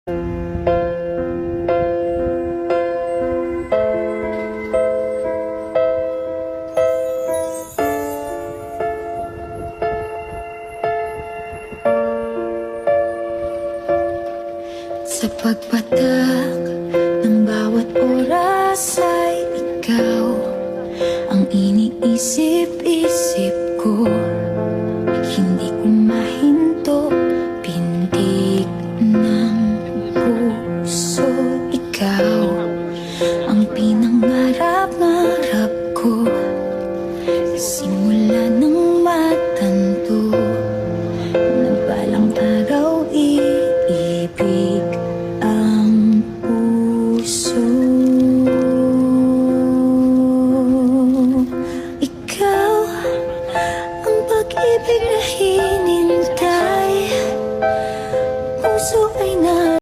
Sa pagpatak ng bawat oras ay ikaw ang iniisip-isip ko.